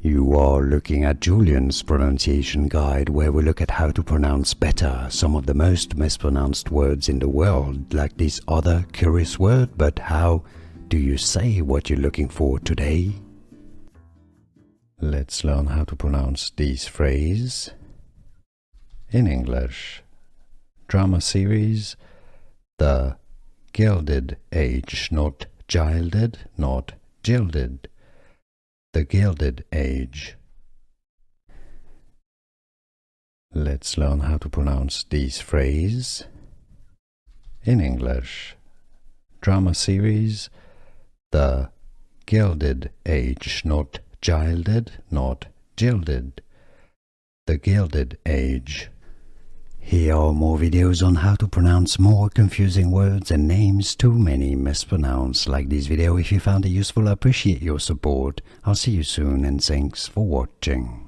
You are looking at Julian's pronunciation guide, where we look at how to pronounce better some of the most mispronounced words in the world, like this other curious word. But how do you say what you're looking for today? Let's learn how to pronounce this phrase in English. Drama series The Gilded Age, not gilded, not gilded. The Gilded Age. Let's learn how to pronounce this phrase in English. Drama series The Gilded Age, not gilded, not gilded. The Gilded Age. Here are more videos on how to pronounce more confusing words and names too many mispronounced. Like this video if you found it useful. I appreciate your support. I'll see you soon and thanks for watching.